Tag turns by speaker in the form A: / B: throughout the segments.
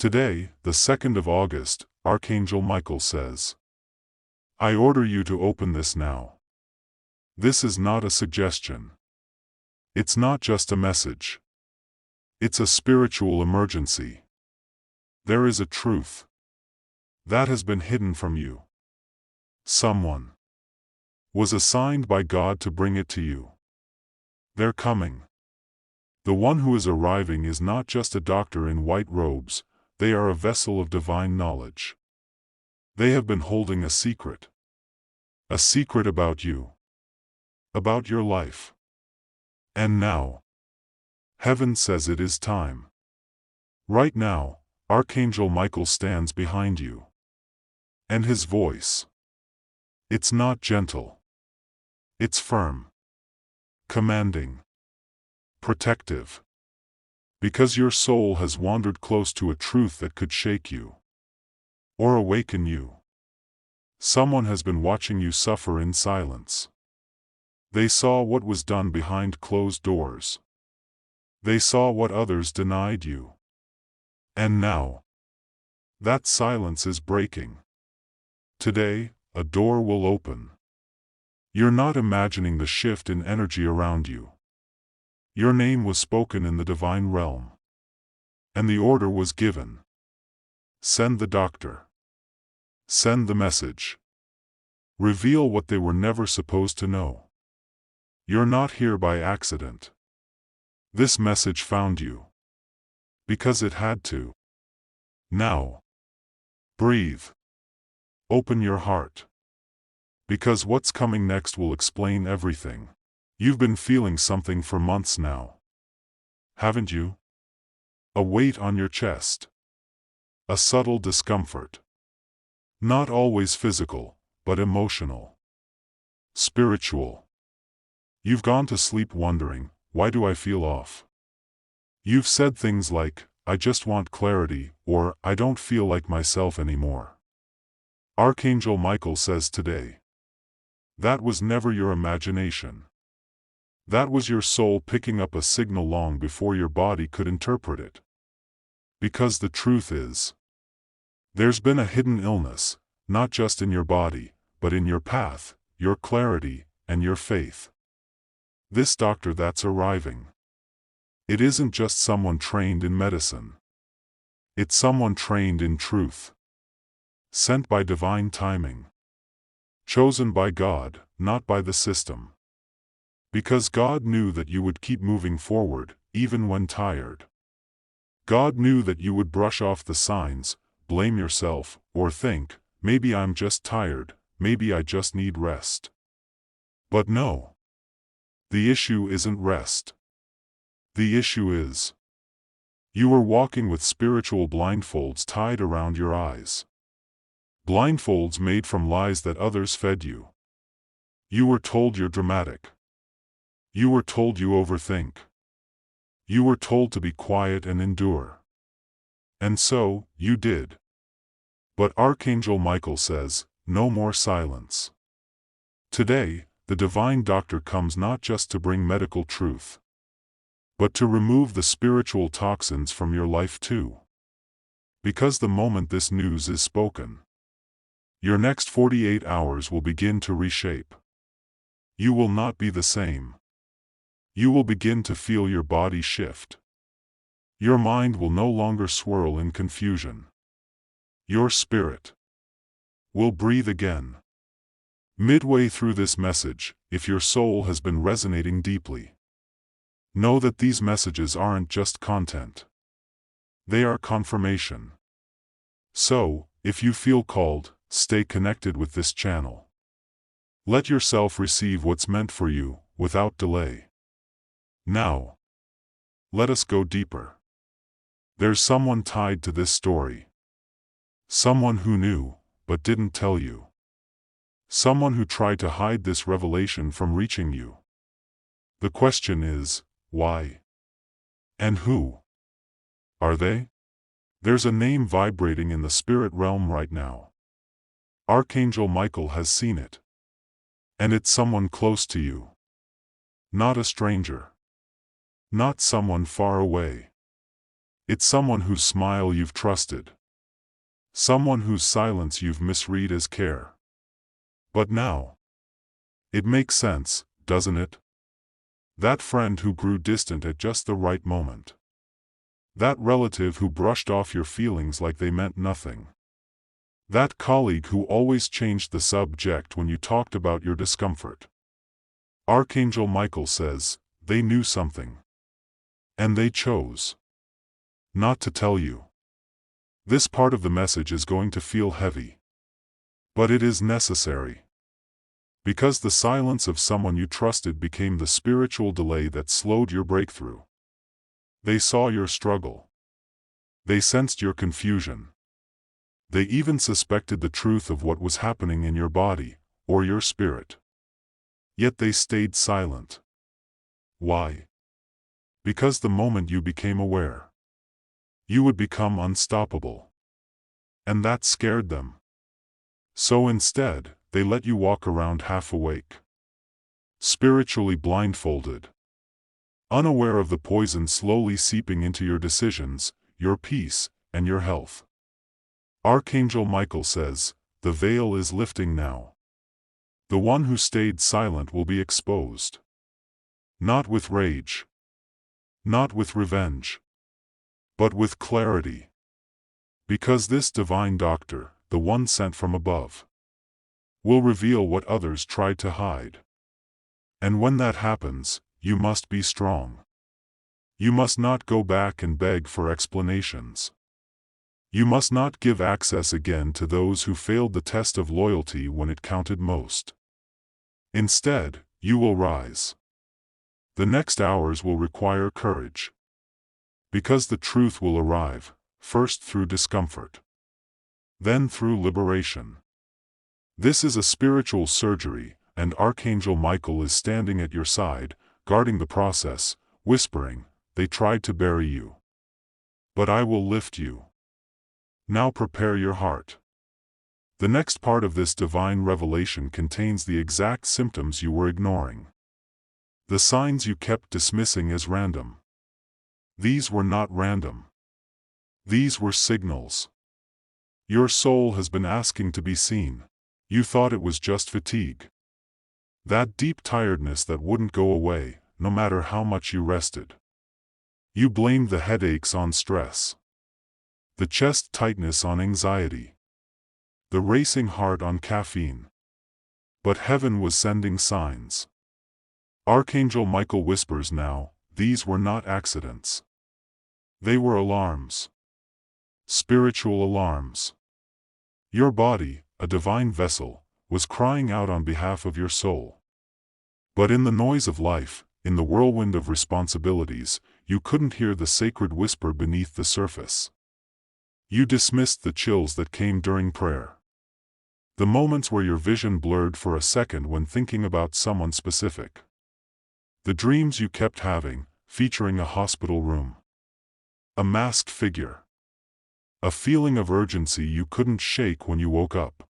A: Today, the 2nd of August, Archangel Michael says, I order you to open this now. This is not a suggestion. It's not just a message. It's a spiritual emergency. There is a truth that has been hidden from you. Someone was assigned by God to bring it to you. They're coming. The one who is arriving is not just a doctor in white robes, they are a vessel of divine knowledge. They have been holding a secret about you, about your life. And now, heaven says it is time. Right now, Archangel Michael stands behind you. And his voice, it's not gentle. It's firm, commanding, protective. Because your soul has wandered close to a truth that could shake you or awaken you. Someone has been watching you suffer in silence. They saw what was done behind closed doors. They saw what others denied you. And now, that silence is breaking. Today, a door will open. You're not imagining the shift in energy around you. Your name was spoken in the divine realm. And the order was given. Send the doctor. Send the message. Reveal what they were never supposed to know. You're not here by accident. This message found you. Because it had to. Now, breathe. Open your heart. Because what's coming next will explain everything. You've been feeling something for months now. Haven't you? A weight on your chest. A subtle discomfort. Not always physical, but emotional. Spiritual. You've gone to sleep wondering, why do I feel off? You've said things like, I just want clarity, or I don't feel like myself anymore. Archangel Michael says today, that was never your imagination. That was your soul picking up a signal long before your body could interpret it. Because the truth is, there's been a hidden illness, not just in your body, but in your path, your clarity, and your faith. This doctor that's arriving, it isn't just someone trained in medicine. It's someone trained in truth. Sent by divine timing. Chosen by God, not by the system. Because God knew that you would keep moving forward, even when tired. God knew that you would brush off the signs, blame yourself, or think, maybe I'm just tired, maybe I just need rest. But no. The issue isn't rest. The issue is, you were walking with spiritual blindfolds tied around your eyes. Blindfolds made from lies that others fed you. You were told you're dramatic. You were told you overthink. You were told to be quiet and endure. And so, you did. But Archangel Michael says, no more silence. Today, the divine doctor comes not just to bring medical truth, but to remove the spiritual toxins from your life too. Because the moment this news is spoken, your next 48 hours will begin to reshape. You will not be the same. You will begin to feel your body shift. Your mind will no longer swirl in confusion. Your spirit will breathe again. Midway through this message, if your soul has been resonating deeply, know that these messages aren't just content. They are confirmation. So, if you feel called, stay connected with this channel. Let yourself receive what's meant for you, without delay. Now, let us go deeper. There's someone tied to this story. Someone who knew, but didn't tell you. Someone who tried to hide this revelation from reaching you. The question is, why? And who are they? There's a name vibrating in the spirit realm right now. Archangel Michael has seen it. And it's someone close to you. Not a stranger. Not someone far away. It's someone whose smile you've trusted. Someone whose silence you've misread as care. But now, it makes sense, doesn't it? That friend who grew distant at just the right moment. That relative who brushed off your feelings like they meant nothing. That colleague who always changed the subject when you talked about your discomfort. Archangel Michael says, they knew something. And they chose not to tell you. This part of the message is going to feel heavy. But it is necessary. Because the silence of someone you trusted became the spiritual delay that slowed your breakthrough. They saw your struggle. They sensed your confusion. They even suspected the truth of what was happening in your body, or your spirit. Yet they stayed silent. Why? Because the moment you became aware, you would become unstoppable. And that scared them. So instead, they let you walk around half awake. Spiritually blindfolded. Unaware of the poison slowly seeping into your decisions, your peace, and your health. Archangel Michael says, the veil is lifting now. The one who stayed silent will be exposed. Not with rage. Not with revenge. But with clarity. Because this divine doctor, the one sent from above, will reveal what others tried to hide. And when that happens, you must be strong. You must not go back and beg for explanations. You must not give access again to those who failed the test of loyalty when it counted most. Instead, you will rise. The next hours will require courage. Because the truth will arrive, first through discomfort. Then through liberation. This is a spiritual surgery, and Archangel Michael is standing at your side, guarding the process, whispering, they tried to bury you. But I will lift you. Now prepare your heart. The next part of this divine revelation contains the exact symptoms you were ignoring. The signs you kept dismissing as random. These were not random. These were signals. Your soul has been asking to be seen. You thought it was just fatigue. That deep tiredness that wouldn't go away, no matter how much you rested. You blamed the headaches on stress. The chest tightness on anxiety. The racing heart on caffeine. But heaven was sending signs. Archangel Michael whispers now, these were not accidents. They were alarms. Spiritual alarms. Your body, a divine vessel, was crying out on behalf of your soul. But in the noise of life, in the whirlwind of responsibilities, you couldn't hear the sacred whisper beneath the surface. You dismissed the chills that came during prayer. The moments where your vision blurred for a second when thinking about someone specific. The dreams you kept having, featuring a hospital room. A masked figure. A feeling of urgency you couldn't shake when you woke up.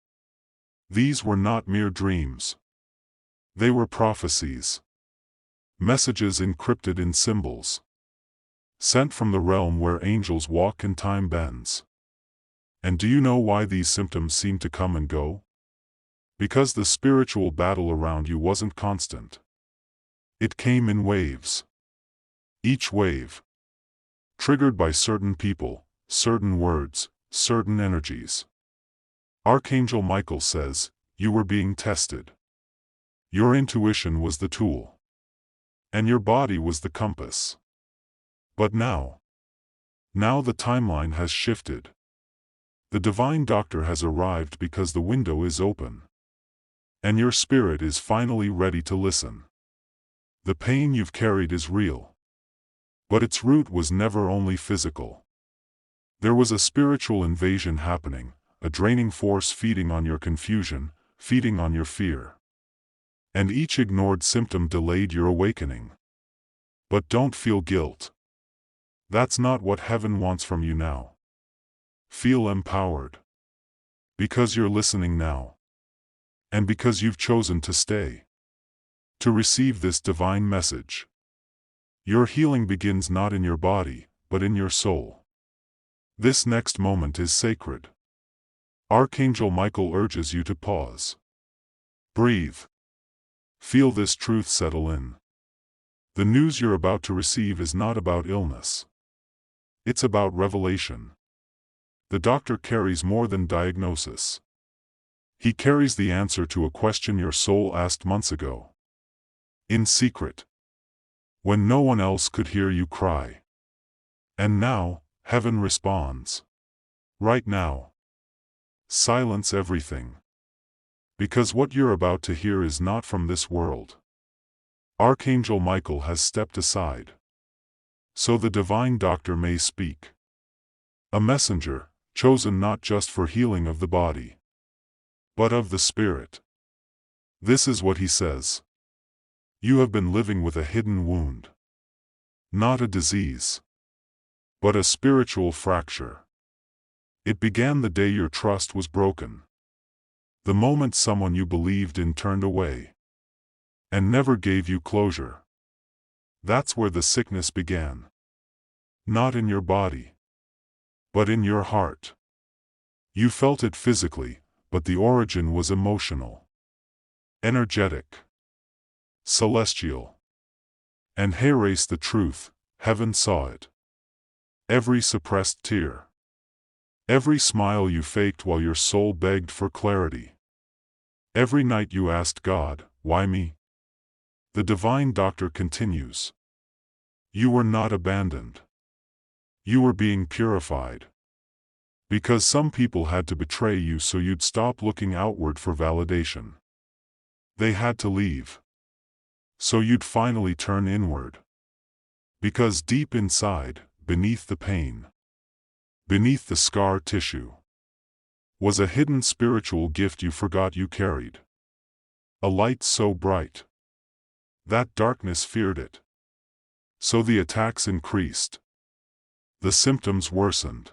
A: These were not mere dreams. They were prophecies. Messages encrypted in symbols. Sent from the realm where angels walk and time bends. And do you know why these symptoms seem to come and go? Because the spiritual battle around you wasn't constant. It came in waves. Each wave, triggered by certain people, certain words, certain energies. Archangel Michael says, you were being tested. Your intuition was the tool. And your body was the compass. But now the timeline has shifted. The divine doctor has arrived because the window is open. And your spirit is finally ready to listen. The pain you've carried is real. But its root was never only physical. There was a spiritual invasion happening, a draining force feeding on your confusion, feeding on your fear. And each ignored symptom delayed your awakening. But don't feel guilt. That's not what heaven wants from you now. Feel empowered. Because you're listening now. And because you've chosen to stay. To receive this divine message. Your healing begins not in your body, but in your soul. This next moment is sacred. Archangel Michael urges you to pause. Breathe. Feel this truth settle in. The news you're about to receive is not about illness. It's about revelation. The doctor carries more than diagnosis. He carries the answer to a question your soul asked months ago. In secret. When no one else could hear you cry. And now, heaven responds. Right now. Silence everything. Because what you're about to hear is not from this world. Archangel Michael has stepped aside. So the divine doctor may speak. A messenger, chosen not just for healing of the body, but of the spirit. This is what he says. You have been living with a hidden wound. Not a disease, but a spiritual fracture. It began the day your trust was broken. The moment someone you believed in turned away and never gave you closure. That's where the sickness began. Not in your body, but in your heart. You felt it physically, but the origin was emotional, energetic, celestial. And here's the truth, heaven saw it. Every suppressed tear. Every smile you faked while your soul begged for clarity. Every night you asked God, why me? The divine doctor continues. You were not abandoned. You were being purified. Because some people had to betray you so you'd stop looking outward for validation. They had to leave. So you'd finally turn inward. Because deep inside, beneath the pain, beneath the scar tissue, was a hidden spiritual gift you forgot you carried. A light so bright that darkness feared it. So the attacks increased. The symptoms worsened.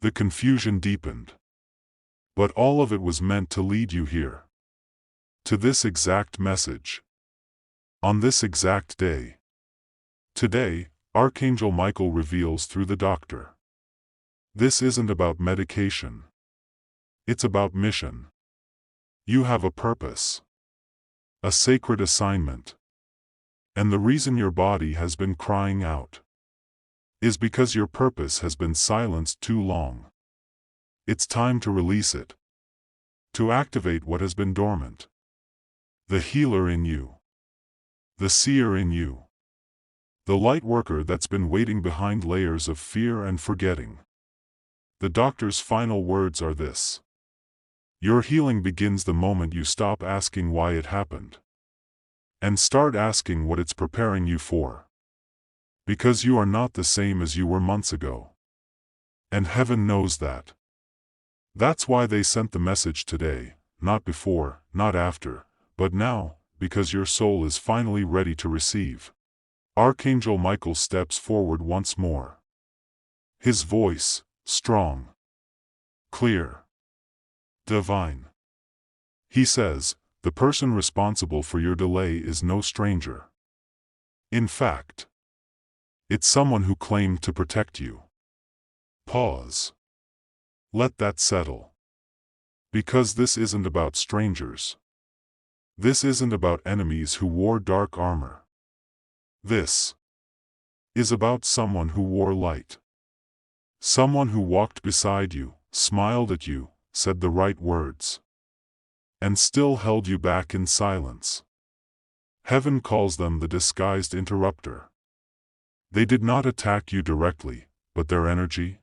A: The confusion deepened. But all of it was meant to lead you here. To this exact message. On this exact day. Today, Archangel Michael reveals through the doctor. This isn't about medication. It's about mission. You have a purpose. A sacred assignment. And the reason your body has been crying out is because your purpose has been silenced too long. It's time to release it. To activate what has been dormant. The healer in you. The seer in you. The light worker that's been waiting behind layers of fear and forgetting. The doctor's final words are this. Your healing begins the moment you stop asking why it happened. And start asking what it's preparing you for. Because you are not the same as you were months ago. And heaven knows that. That's why they sent the message today, not before, not after, but now, because your soul is finally ready to receive. Archangel Michael steps forward once more. His voice, strong, clear, divine. He says, the person responsible for your delay is no stranger. In fact, it's someone who claimed to protect you. Pause. Let that settle. Because this isn't about strangers. This isn't about enemies who wore dark armor. This is about someone who wore light. Someone who walked beside you, smiled at you, said the right words, and still held you back in silence. Heaven calls them the disguised interrupter. They did not attack you directly, but their energy,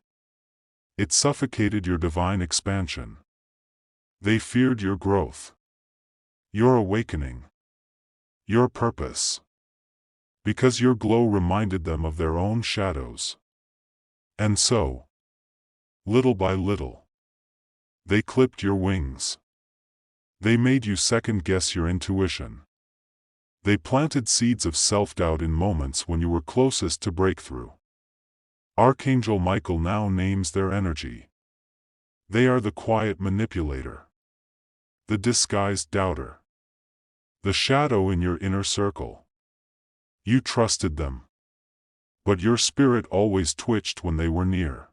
A: it suffocated your divine expansion. They feared your growth, your awakening, your purpose. Because your glow reminded them of their own shadows. And so, little by little, they clipped your wings. They made you second-guess your intuition. They planted seeds of self-doubt in moments when you were closest to breakthrough. Archangel Michael now names their energy. They are the quiet manipulator, the disguised doubter, the shadow in your inner circle. You trusted them. But your spirit always twitched when they were near.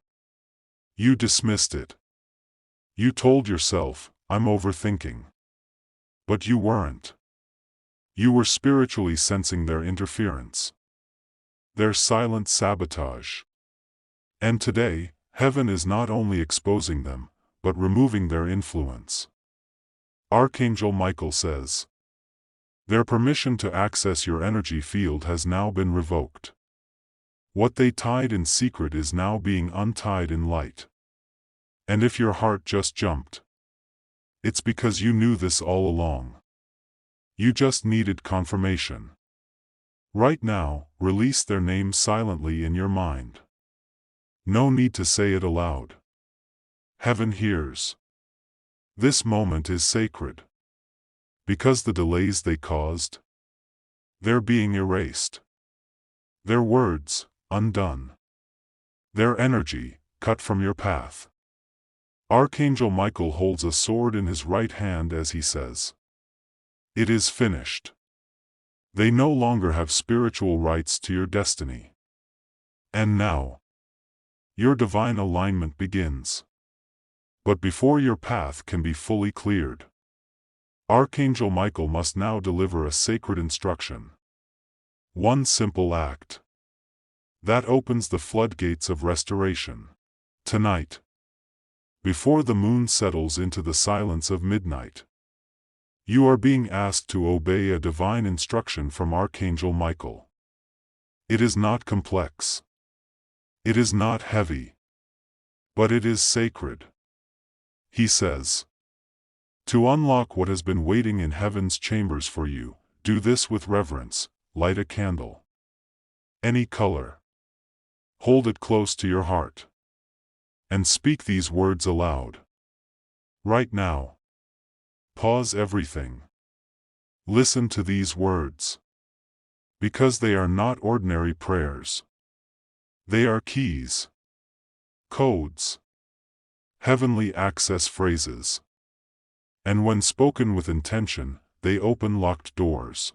A: You dismissed it. You told yourself, I'm overthinking. But you weren't. You were spiritually sensing their interference. Their silent sabotage. And today, heaven is not only exposing them, but removing their influence. Archangel Michael says, their permission to access your energy field has now been revoked. What they tied in secret is now being untied in light. And if your heart just jumped, it's because you knew this all along. You just needed confirmation. Right now, release their names silently in your mind. No need to say it aloud. Heaven hears. This moment is sacred. Because the delays they caused, they're being erased. Their words, undone. Their energy, cut from your path. Archangel Michael holds a sword in his right hand as he says, it is finished. They no longer have spiritual rights to your destiny. And now, your divine alignment begins. But before your path can be fully cleared, Archangel Michael must now deliver a sacred instruction. One simple act that opens the floodgates of restoration. Tonight, before the moon settles into the silence of midnight, you are being asked to obey a divine instruction from Archangel Michael. It is not complex. It is not heavy. But it is sacred. He says, to unlock what has been waiting in heaven's chambers for you, do this with reverence. Light a candle. Any color. Hold it close to your heart. And speak these words aloud. Right now. Pause everything. Listen to these words. Because they are not ordinary prayers. They are keys. Codes. Heavenly access phrases. And when spoken with intention, they open locked doors.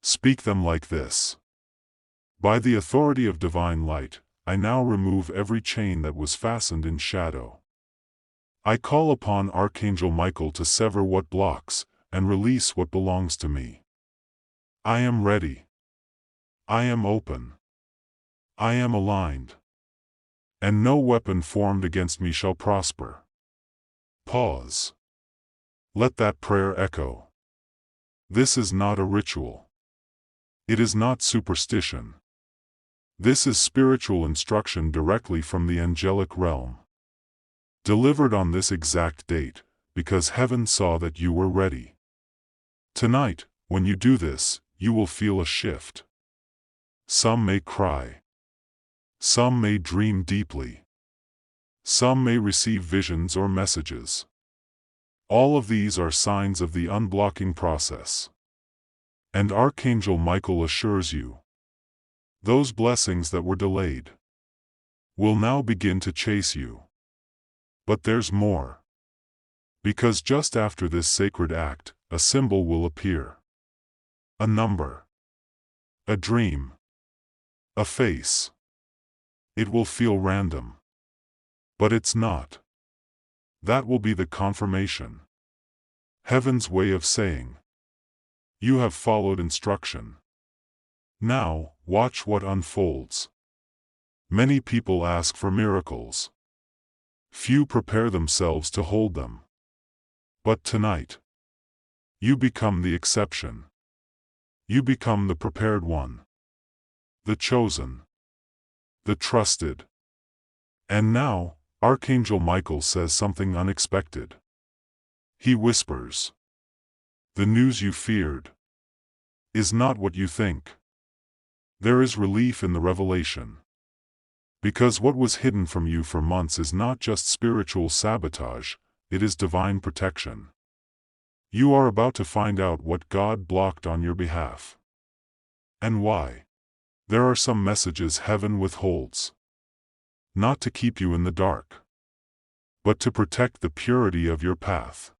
A: Speak them like this. By the authority of divine light, I now remove every chain that was fastened in shadow. I call upon Archangel Michael to sever what blocks, and release what belongs to me. I am ready. I am open. I am aligned. And no weapon formed against me shall prosper. Pause. Let that prayer echo. This is not a ritual. It is not superstition. This is spiritual instruction directly from the angelic realm. Delivered on this exact date, because heaven saw that you were ready. Tonight, when you do this, you will feel a shift. Some may cry. Some may dream deeply. Some may receive visions or messages. All of these are signs of the unblocking process. And Archangel Michael assures you, those blessings that were delayed will now begin to chase you. But there's more. Because just after this sacred act, a symbol will appear. A number. A dream. A face. It will feel random. But it's not. That will be the confirmation. Heaven's way of saying, you have followed instruction. Now, watch what unfolds. Many people ask for miracles. Few prepare themselves to hold them. But tonight, you become the exception. You become the prepared one. The chosen. The trusted. And now, Archangel Michael says something unexpected. He whispers, the news you feared is not what you think. There is relief in the revelation. Because what was hidden from you for months is not just spiritual sabotage, it is divine protection. You are about to find out what God blocked on your behalf. And why. There are some messages heaven withholds. Not to keep you in the dark, but to protect the purity of your path.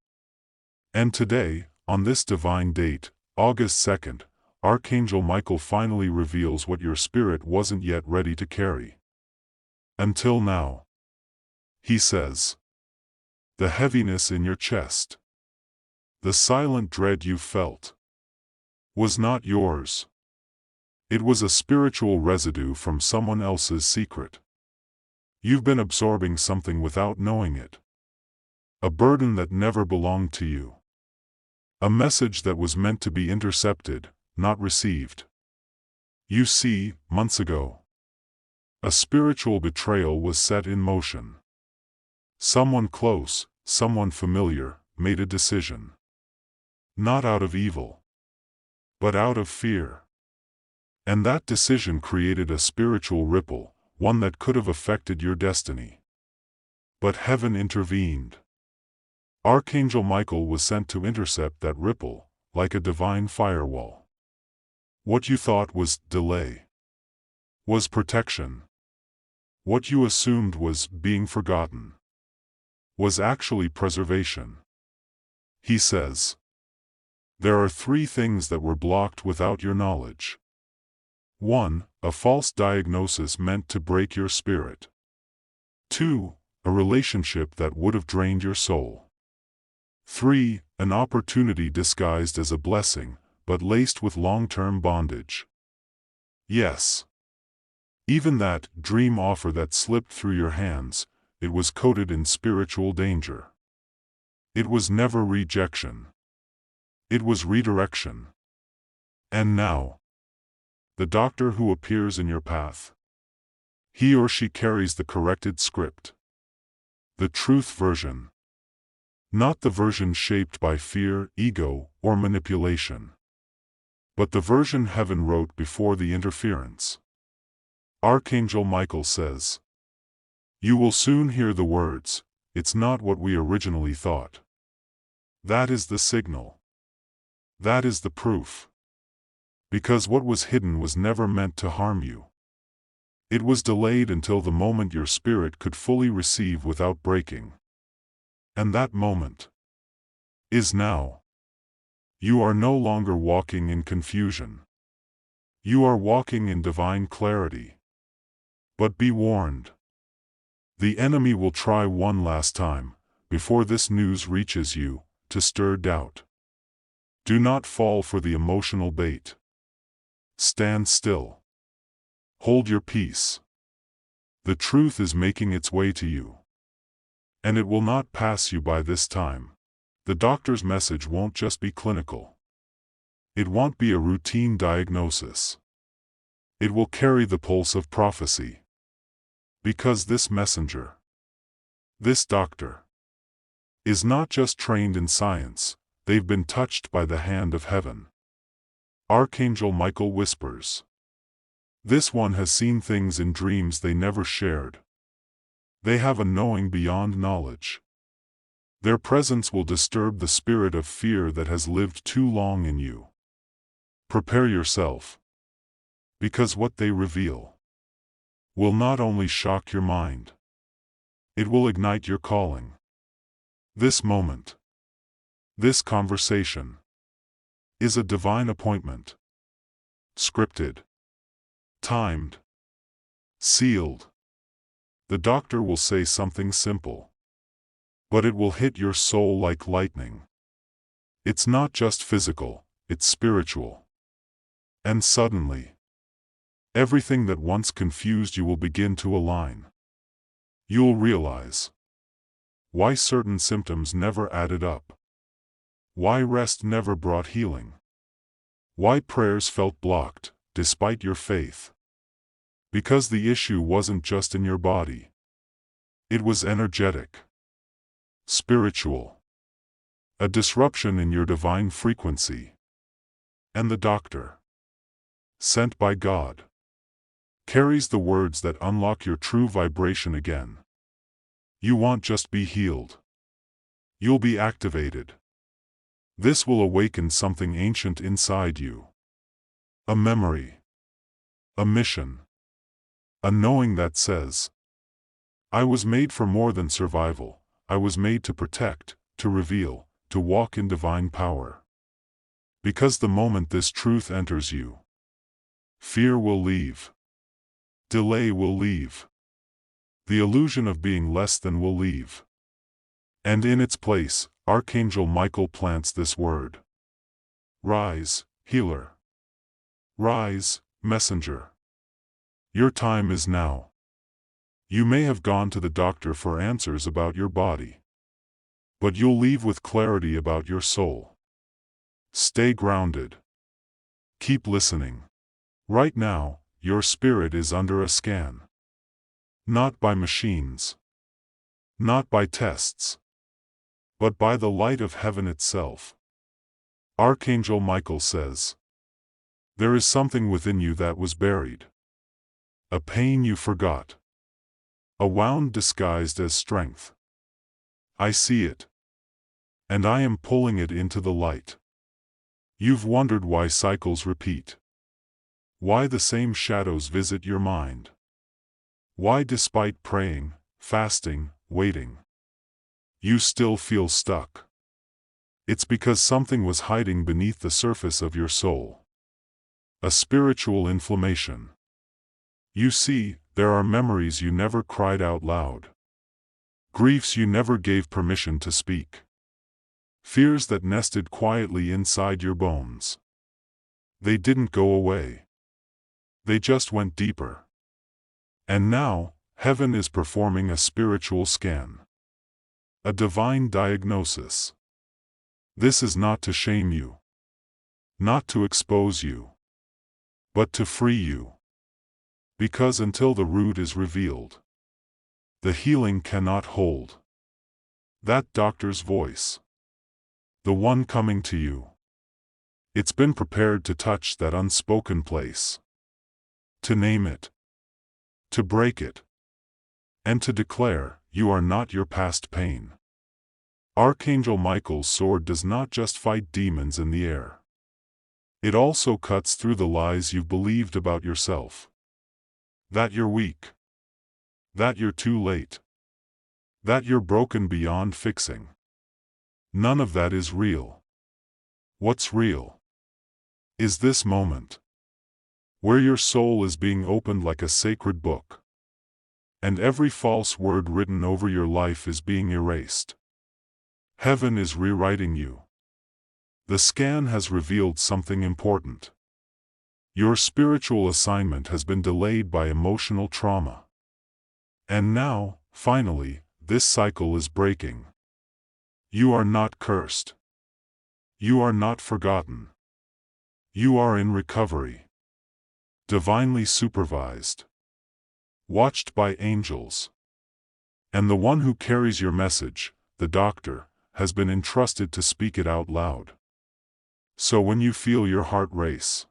A: And today, on this divine date, August 2nd, Archangel Michael finally reveals what your spirit wasn't yet ready to carry. Until now, He says, the heaviness in your chest, the silent dread you felt, was not yours. It was a spiritual residue from someone else's secret. You've been absorbing something without knowing it. A burden that never belonged to you. A message that was meant to be intercepted, not received. You see, months ago, a spiritual betrayal was set in motion. Someone close, someone familiar, made a decision. Not out of evil, but out of fear. And that decision created a spiritual ripple, one that could have affected your destiny. But heaven intervened. Archangel Michael was sent to intercept that ripple, like a divine firewall. What you thought was delay was protection. What you assumed was being forgotten was actually preservation. He says, there are 3 things that were blocked without your knowledge. 1. A false diagnosis meant to break your spirit. 2. A relationship that would have drained your soul. 3. An opportunity disguised as a blessing, but laced with long-term bondage. Yes. Even that dream offer that slipped through your hands, it was coated in spiritual danger. It was never rejection. It was redirection. And now, the doctor who appears in your path, he or she carries the corrected script. The truth version. Not the version shaped by fear, ego, or manipulation. But the version heaven wrote before the interference. Archangel Michael says, you will soon hear the words, it's not what we originally thought. That is the signal. That is the proof. Because what was hidden was never meant to harm you. It was delayed until the moment your spirit could fully receive without breaking. And that moment is now. You are no longer walking in confusion. You are walking in divine clarity. But be warned. The enemy will try one last time, before this news reaches you, to stir doubt. Do not fall for the emotional bait. Stand still. Hold your peace. The truth is making its way to you. And it will not pass you by this time. The doctor's message won't just be clinical. It won't be a routine diagnosis. It will carry the pulse of prophecy. Because this messenger, this doctor, is not just trained in science, they've been touched by the hand of heaven. Archangel Michael whispers. This one has seen things in dreams they never shared. They have a knowing beyond knowledge. Their presence will disturb the spirit of fear that has lived too long in you. Prepare yourself. Because what they reveal will not only shock your mind, it will ignite your calling. This moment, this conversation, is a divine appointment. Scripted, timed, sealed. The doctor will say something simple, but it will hit your soul like lightning. It's not just physical, it's spiritual. And suddenly, everything that once confused you will begin to align. You'll realize why certain symptoms never added up. Why rest never brought healing. Why prayers felt blocked, despite your faith. Because the issue wasn't just in your body. It was energetic. Spiritual. A disruption in your divine frequency. And the doctor, sent by God, carries the words that unlock your true vibration again. You won't just be healed. You'll be activated. This will awaken something ancient inside you. A memory. A mission. A knowing that says, I was made for more than survival. I was made to protect, to reveal, to walk in divine power. Because the moment this truth enters you, fear will leave. Delay will leave. The illusion of being less than will leave. And in its place, Archangel Michael plants this word. Rise, healer. Rise, messenger. Your time is now. You may have gone to the doctor for answers about your body, but you'll leave with clarity about your soul. Stay grounded. Keep listening. Right now, your spirit is under a scan. Not by machines. Not by tests. But by the light of heaven itself. Archangel Michael says, there is something within you that was buried. A pain you forgot. A wound disguised as strength. I see it. And I am pulling it into the light. You've wondered why cycles repeat. Why the same shadows visit your mind. Why despite praying, fasting, waiting, you still feel stuck. It's because something was hiding beneath the surface of your soul. A spiritual inflammation. You see, there are memories you never cried out loud. Griefs you never gave permission to speak. Fears that nested quietly inside your bones. They didn't go away. They just went deeper. And now, heaven is performing a spiritual scan. A divine diagnosis. This is not to shame you. Not to expose you. But to free you. Because until the root is revealed, the healing cannot hold. That doctor's voice. The one coming to you. It's been prepared to touch that unspoken place. To name it. To break it. And to declare, you are not your past pain. Archangel Michael's sword does not just fight demons in the air. It also cuts through the lies you've believed about yourself. That you're weak. That you're too late. That you're broken beyond fixing. None of that is real. What's real is this moment, where your soul is being opened like a sacred book, and every false word written over your life is being erased. Heaven is rewriting you. The scan has revealed something important. Your spiritual assignment has been delayed by emotional trauma. And now, finally, this cycle is breaking. You are not cursed. You are not forgotten. You are in recovery. Divinely supervised. Watched by angels. And the one who carries your message, the doctor, has been entrusted to speak it out loud. So when you feel your heart race,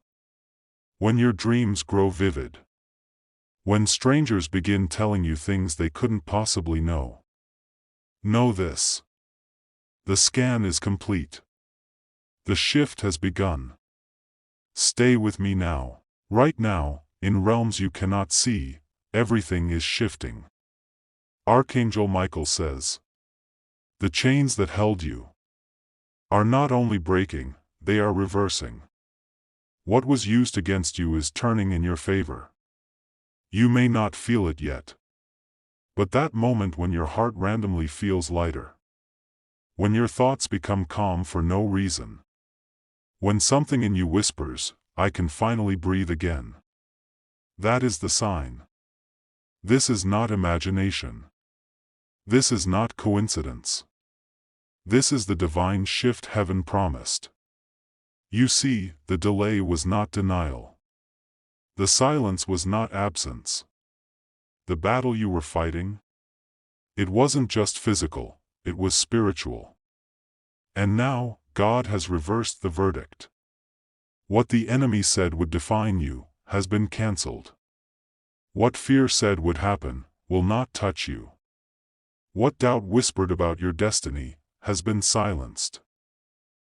A: when your dreams grow vivid, when strangers begin telling you things they couldn't possibly know this. The scan is complete. The shift has begun. Stay with me now. Right now, in realms you cannot see, everything is shifting. Archangel Michael says, the chains that held you are not only breaking, they are reversing. What was used against you is turning in your favor. You may not feel it yet. But that moment when your heart randomly feels lighter. When your thoughts become calm for no reason. When something in you whispers, I can finally breathe again. That is the sign. This is not imagination. This is not coincidence. This is the divine shift heaven promised. You see, the delay was not denial. The silence was not absence. The battle you were fighting? It wasn't just physical, it was spiritual. And now, God has reversed the verdict. What the enemy said would define you, has been cancelled. What fear said would happen, will not touch you. What doubt whispered about your destiny, has been silenced.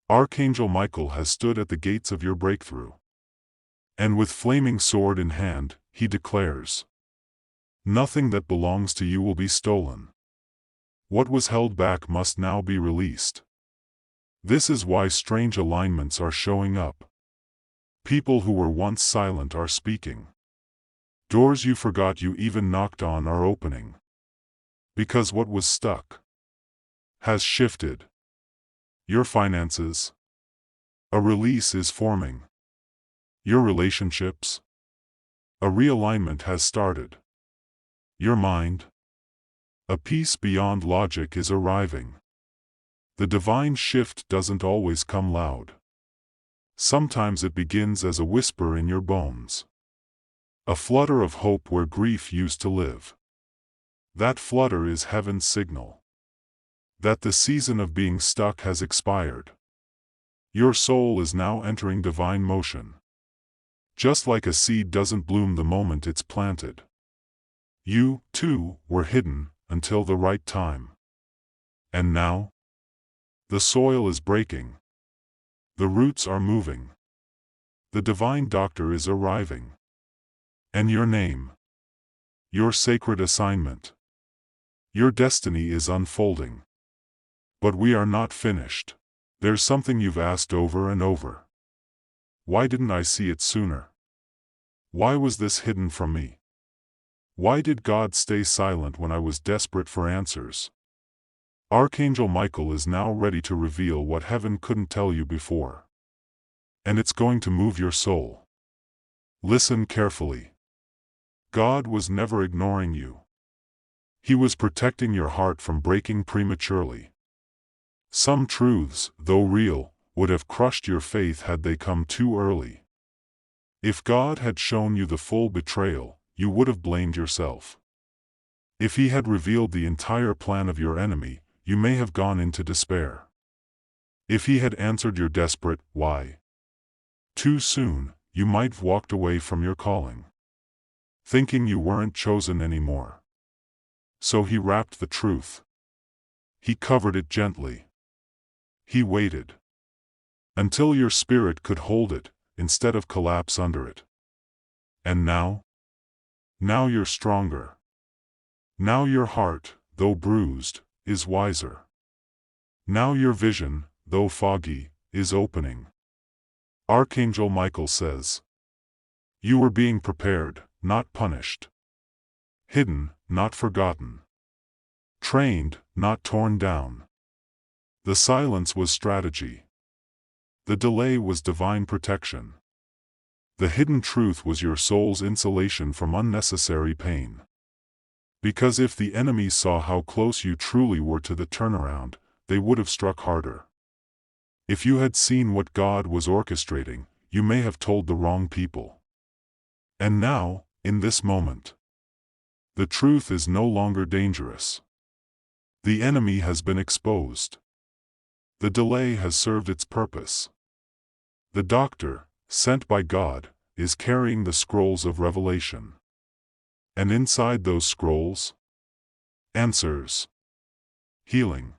A: Archangel Michael has stood at the gates of your breakthrough. And with flaming sword in hand, he declares, nothing that belongs to you will be stolen. What was held back must now be released. This is why strange alignments are showing up. People who were once silent are speaking. Doors you forgot you even knocked on are opening. Because what was stuck has shifted. Your finances. A release is forming. Your relationships. A realignment has started. Your mind. A peace beyond logic is arriving. The divine shift doesn't always come loud. Sometimes it begins as a whisper in your bones. A flutter of hope where grief used to live. That flutter is heaven's signal that the season of being stuck has expired. Your soul is now entering divine motion. Just like a seed doesn't bloom the moment it's planted. You, too, were hidden until the right time. And now? The soil is breaking. The roots are moving. The divine doctor is arriving. And your name. Your sacred assignment. Your destiny is unfolding. But we are not finished. There's something you've asked over and over. Why didn't I see it sooner? Why was this hidden from me? Why did God stay silent when I was desperate for answers? Archangel Michael is now ready to reveal what heaven couldn't tell you before. And it's going to move your soul. Listen carefully. God was never ignoring you. He was protecting your heart from breaking prematurely. Some truths, though real, would have crushed your faith had they come too early. If God had shown you the full betrayal, you would have blamed yourself. If He had revealed the entire plan of your enemy, you may have gone into despair. If He had answered your desperate, why? Too soon, you might have walked away from your calling, thinking you weren't chosen anymore. So He wrapped the truth. He covered it gently. He waited until your spirit could hold it, instead of collapse under it. And now? Now you're stronger. Now your heart, though bruised, is wiser. Now your vision, though foggy, is opening. Archangel Michael says, you were being prepared, not punished. Hidden, not forgotten. Trained, not torn down. The silence was strategy. The delay was divine protection. The hidden truth was your soul's insulation from unnecessary pain. Because if the enemy saw how close you truly were to the turnaround, they would have struck harder. If you had seen what God was orchestrating, you may have told the wrong people. And now, in this moment, the truth is no longer dangerous. The enemy has been exposed. The delay has served its purpose. The doctor, sent by God, is carrying the scrolls of revelation. And inside those scrolls, answers, healing,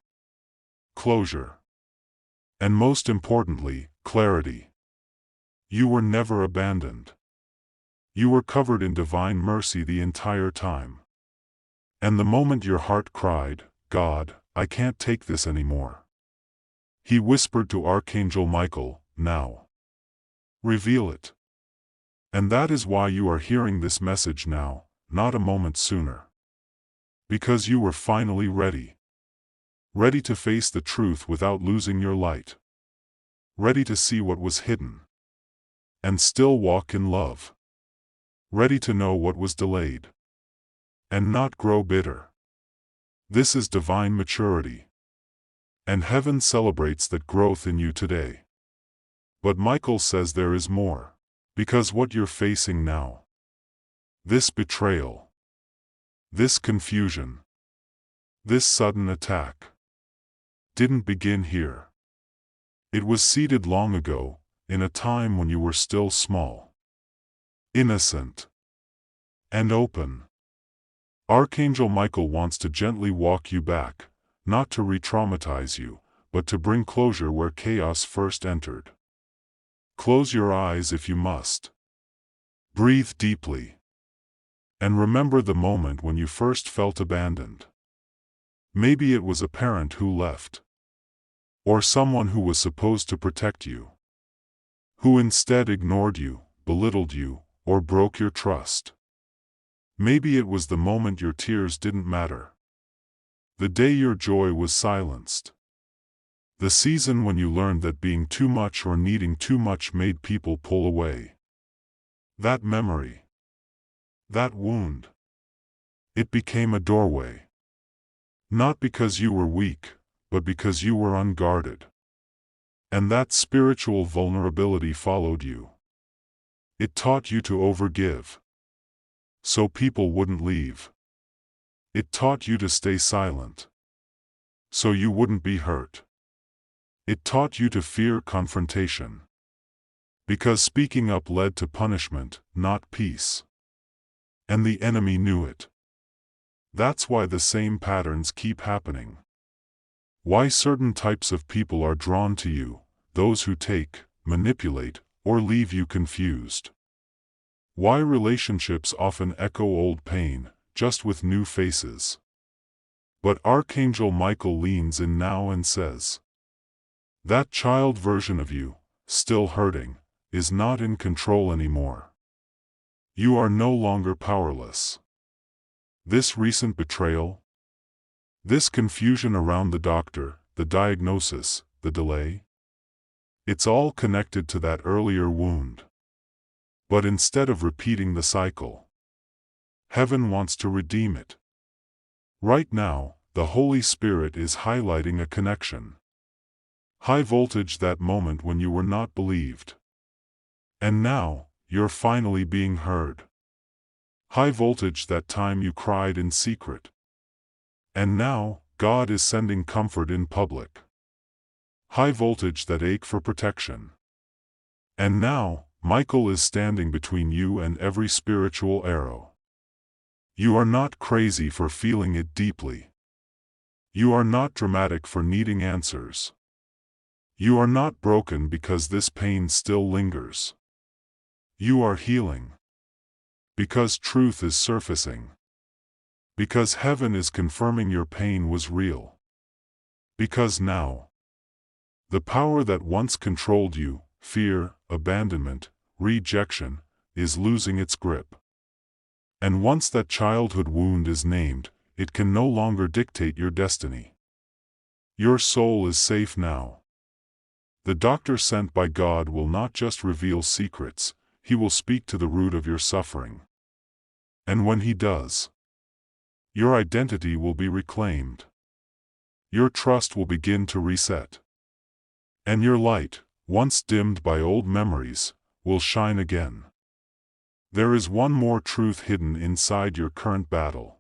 A: closure, and most importantly, clarity. You were never abandoned. You were covered in divine mercy the entire time. And the moment your heart cried, God, I can't take this anymore, He whispered to Archangel Michael, now. Reveal it. And that is why you are hearing this message now, not a moment sooner. Because you were finally ready. Ready to face the truth without losing your light. Ready to see what was hidden. And still walk in love. Ready to know what was delayed. And not grow bitter. This is divine maturity. And heaven celebrates that growth in you today. But Michael says there is more. Because what you're facing now, this betrayal, this confusion, this sudden attack, didn't begin here. It was seeded long ago, in a time when you were still small, innocent, and open. Archangel Michael wants to gently walk you back, not to re-traumatize you, but to bring closure where chaos first entered. Close your eyes if you must. Breathe deeply. And remember the moment when you first felt abandoned. Maybe it was a parent who left. Or someone who was supposed to protect you. Who instead ignored you, belittled you, or broke your trust. Maybe it was the moment your tears didn't matter. The day your joy was silenced. The season when you learned that being too much or needing too much made people pull away. That memory. That wound. It became a doorway. Not because you were weak, but because you were unguarded. And that spiritual vulnerability followed you. It taught you to overgive, so people wouldn't leave. It taught you to stay silent, so you wouldn't be hurt. It taught you to fear confrontation, because speaking up led to punishment, not peace. And the enemy knew it. That's why the same patterns keep happening. Why certain types of people are drawn to you, those who take, manipulate, or leave you confused. Why relationships often echo old pain, just with new faces. But Archangel Michael leans in now and says, that child version of you, still hurting, is not in control anymore. You are no longer powerless. This recent betrayal, this confusion around the doctor, the diagnosis, the delay, it's all connected to that earlier wound. But instead of repeating the cycle, heaven wants to redeem it. Right now, the Holy Spirit is highlighting a connection. High voltage, that moment when you were not believed. And now, you're finally being heard. High voltage, that time you cried in secret. And now, God is sending comfort in public. High voltage, that ache for protection. And now, Michael is standing between you and every spiritual arrow. You are not crazy for feeling it deeply. You are not dramatic for needing answers. You are not broken because this pain still lingers. You are healing. Because truth is surfacing. Because heaven is confirming your pain was real. Because now, the power that once controlled you, fear, abandonment, rejection, is losing its grip. And once that childhood wound is named, it can no longer dictate your destiny. Your soul is safe now. The doctor sent by God will not just reveal secrets, he will speak to the root of your suffering. And when he does, your identity will be reclaimed. Your trust will begin to reset. And your light, once dimmed by old memories, will shine again. There is one more truth hidden inside your current battle.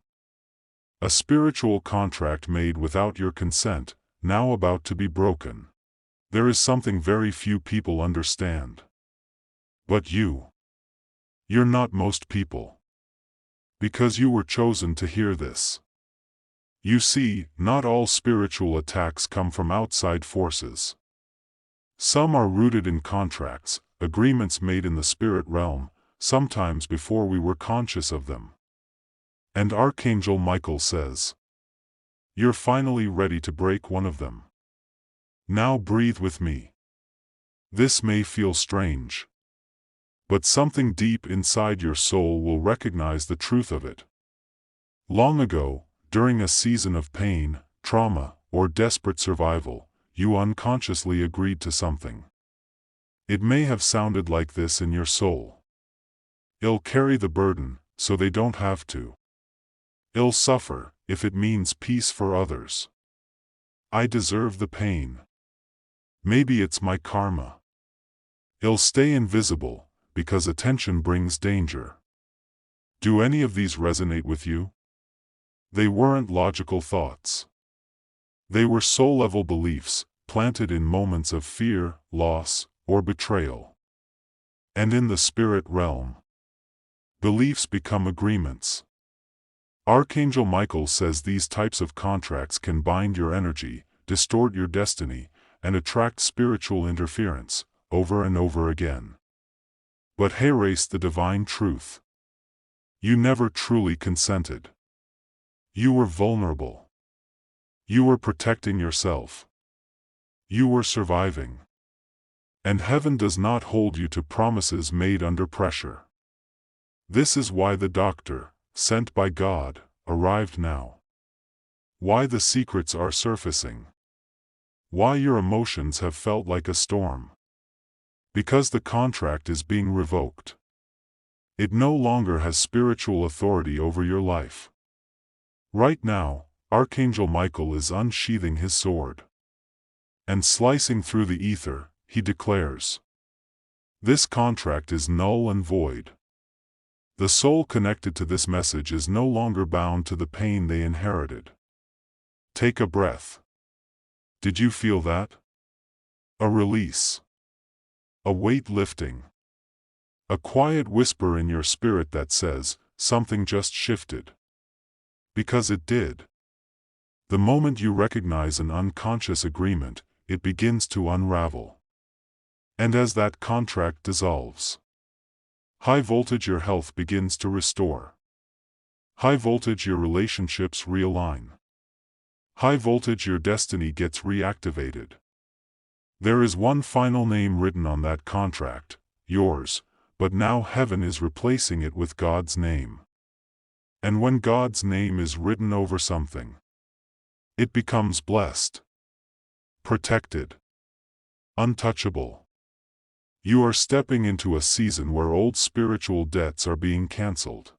A: A spiritual contract made without your consent, now about to be broken. There is something very few people understand. But you're not most people. Because you were chosen to hear this. You see, not all spiritual attacks come from outside forces. Some are rooted in contracts, agreements made in the spirit realm, sometimes before we were conscious of them. And Archangel Michael says, you're finally ready to break one of them. Now breathe with me. This may feel strange, but something deep inside your soul will recognize the truth of it. Long ago, during a season of pain, trauma, or desperate survival, you unconsciously agreed to something. It may have sounded like this in your soul. I'll carry the burden, so they don't have to. I'll suffer, if it means peace for others. I deserve the pain. Maybe it's my karma. I'll stay invisible, because attention brings danger. Do any of these resonate with you? They weren't logical thoughts. They were soul-level beliefs, planted in moments of fear, loss, or betrayal. And in the spirit realm, beliefs become agreements. Archangel Michael says these types of contracts can bind your energy, distort your destiny, and attract spiritual interference, over and over again. But erase the divine truth. You never truly consented. You were vulnerable. You were protecting yourself. You were surviving. And heaven does not hold you to promises made under pressure. This is why the doctor, sent by God, arrived now. Why the secrets are surfacing. Why your emotions have felt like a storm. Because the contract is being revoked. It no longer has spiritual authority over your life. Right now, Archangel Michael is unsheathing his sword. And slicing through the ether, he declares, this contract is null and void. The soul connected to this message is no longer bound to the pain they inherited. Take a breath. Did you feel that? A release. A weight lifting. A quiet whisper in your spirit that says, something just shifted. Because it did. The moment you recognize an unconscious agreement, it begins to unravel. And as that contract dissolves, high voltage your health begins to restore. High voltage your relationships realign. High voltage your destiny gets reactivated. There is one final name written on that contract, yours, but now heaven is replacing it with God's name. And when God's name is written over something, it becomes blessed, protected, untouchable. You are stepping into a season where old spiritual debts are being canceled.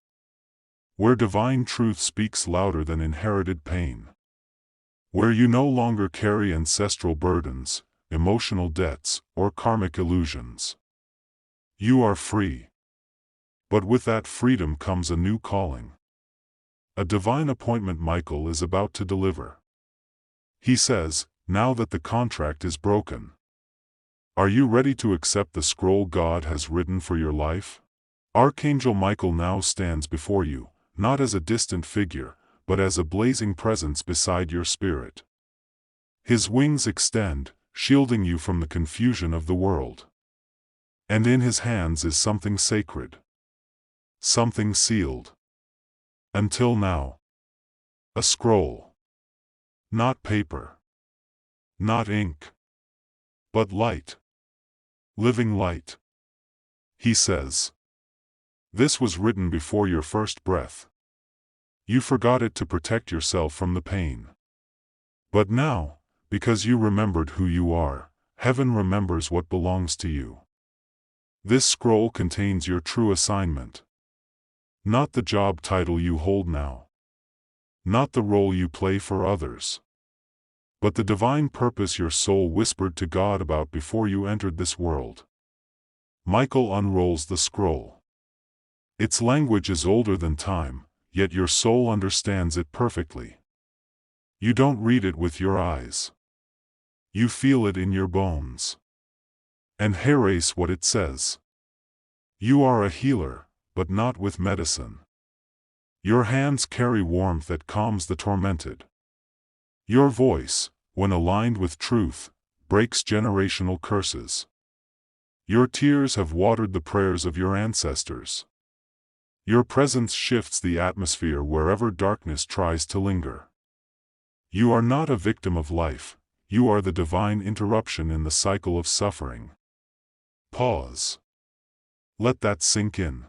A: Where divine truth speaks louder than inherited pain. Where you no longer carry ancestral burdens, emotional debts, or karmic illusions. You are free. But with that freedom comes a new calling. A divine appointment Michael is about to deliver. He says, now that the contract is broken, are you ready to accept the scroll God has written for your life? Archangel Michael now stands before you, not as a distant figure, but as a blazing presence beside your spirit. His wings extend, shielding you from the confusion of the world. And in his hands is something sacred. Something sealed. Until now. A scroll. Not paper. Not ink. But light. Living light. He says, this was written before your first breath. You forgot it to protect yourself from the pain. But now, because you remembered who you are, heaven remembers what belongs to you. This scroll contains your true assignment. Not the job title you hold now. Not the role you play for others. But the divine purpose your soul whispered to God about before you entered this world. Michael unrolls the scroll. Its language is older than time, yet your soul understands it perfectly. You don't read it with your eyes. You feel it in your bones. And erase what it says. You are a healer, but not with medicine. Your hands carry warmth that calms the tormented. Your voice, when aligned with truth, breaks generational curses. Your tears have watered the prayers of your ancestors. Your presence shifts the atmosphere wherever darkness tries to linger. You are not a victim of life, you are the divine interruption in the cycle of suffering. Pause. Let that sink in.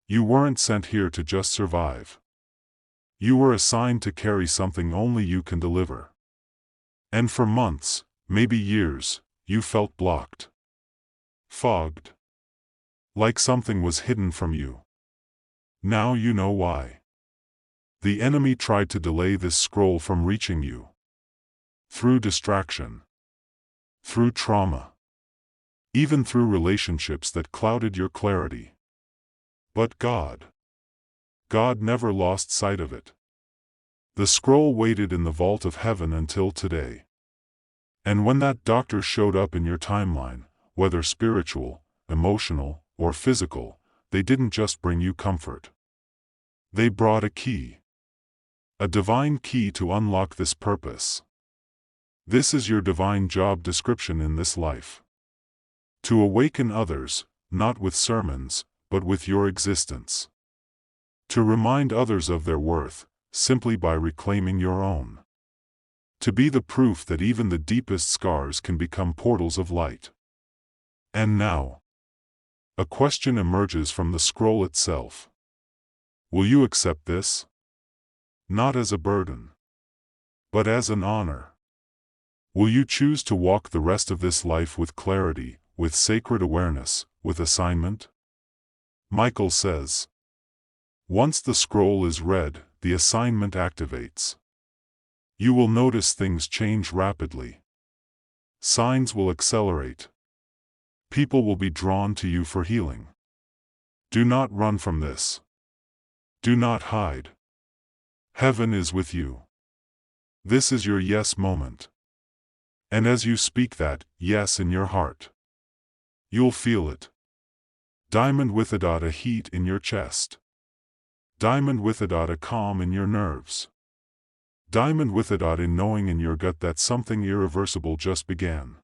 A: You weren't sent here to just survive. You were assigned to carry something only you can deliver. And for months, maybe years, you felt blocked. Fogged. Like something was hidden from you. Now you know why. The enemy tried to delay this scroll from reaching you. Through distraction. Through trauma. Even through relationships that clouded your clarity. But God never lost sight of it. The scroll waited in the vault of heaven until today. And when that doctor showed up in your timeline, whether spiritual, emotional, or physical, they didn't just bring you comfort. They brought a key. A divine key to unlock this purpose. This is your divine job description in this life. To awaken others, not with sermons, but with your existence. To remind others of their worth, simply by reclaiming your own. To be the proof that even the deepest scars can become portals of light. And now, a question emerges from the scroll itself. Will you accept this? Not as a burden. but as an honor. Will you choose to walk the rest of this life with clarity, with sacred awareness, with assignment? Michael says. Once the scroll is read, the assignment activates. You will notice things change rapidly. Signs will accelerate. People will be drawn to you for healing. Do not run from this. Do not hide. Heaven is with you. This is your yes moment. And as you speak that yes in your heart, you'll feel it. Diamond with a heat in your chest. Diamond with a calm in your nerves. Diamond with in knowing in your gut that something irreversible just began.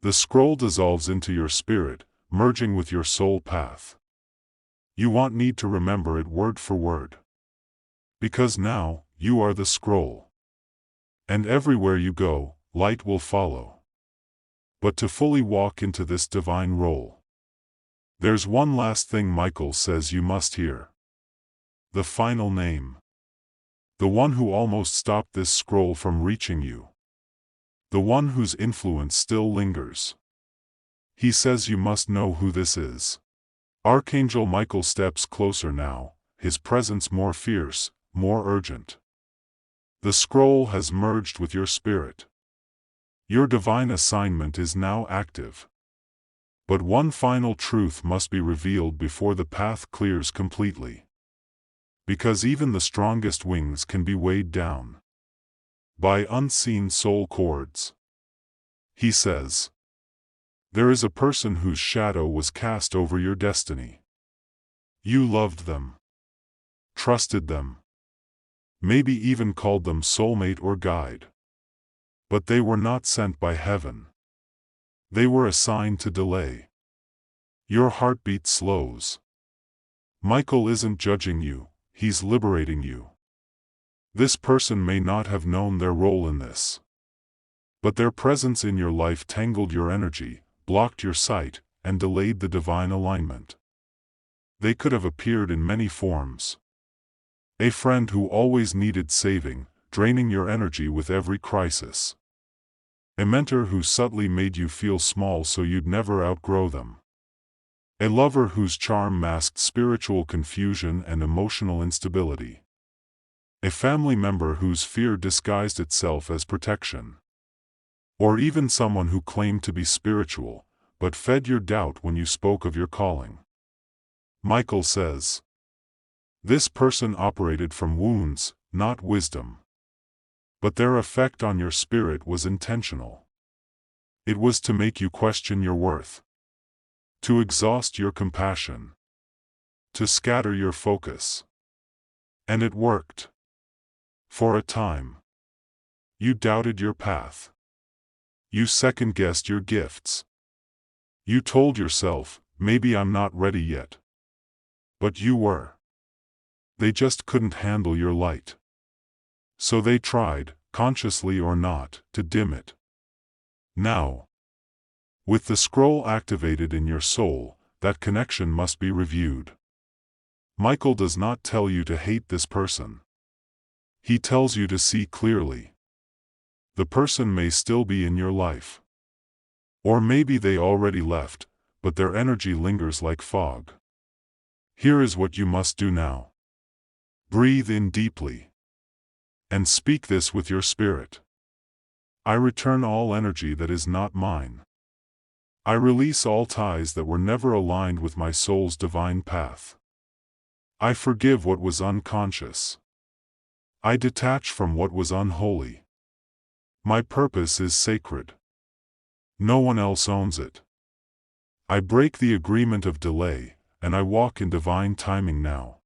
A: The scroll dissolves into your spirit, merging with your soul path. You won't need to remember it word for word. Because now, you are the scroll. And everywhere you go, light will follow. But to fully walk into this divine role, there's one last thing Michael says you must hear. The final name. The one who almost stopped this scroll from reaching you. The one whose influence still lingers. He says you must know who this is. Archangel Michael steps closer now, his presence more fierce, more urgent. The scroll has merged with your spirit. Your divine assignment is now active. But one final truth must be revealed before the path clears completely. Because even the strongest wings can be weighed down by unseen soul cords. He says, there is a person whose shadow was cast over your destiny. You loved them, trusted them, maybe even called them soulmate or guide. But they were not sent by heaven. They were assigned to delay. Your heartbeat slows. Michael isn't judging you, he's liberating you. This person may not have known their role in this. But their presence in your life tangled your energy, blocked your sight, and delayed the divine alignment. They could have appeared in many forms. A friend who always needed saving, draining your energy with every crisis. A mentor who subtly made you feel small so you'd never outgrow them. A lover whose charm masked spiritual confusion and emotional instability. A family member whose fear disguised itself as protection. Or even someone who claimed to be spiritual, but fed your doubt when you spoke of your calling. Michael says, this person operated from wounds, not wisdom. But their effect on your spirit was intentional. It was to make you question your worth. To exhaust your compassion. To scatter your focus. And it worked. For a time. You doubted your path. You second-guessed your gifts. You told yourself, maybe I'm not ready yet. But you were. They just couldn't handle your light. So they tried, consciously or not, to dim it. Now, with the scroll activated in your soul, that connection must be reviewed. Michael does not tell you to hate this person. He tells you to see clearly. The person may still be in your life. Or maybe they already left, but their energy lingers like fog. Here is what you must do now. Breathe in deeply. And speak this with your spirit. I return all energy that is not mine. I release all ties that were never aligned with my soul's divine path. I forgive what was unconscious. I detach from what was unholy. My purpose is sacred. No one else owns it. I break the agreement of delay, and I walk in divine timing now.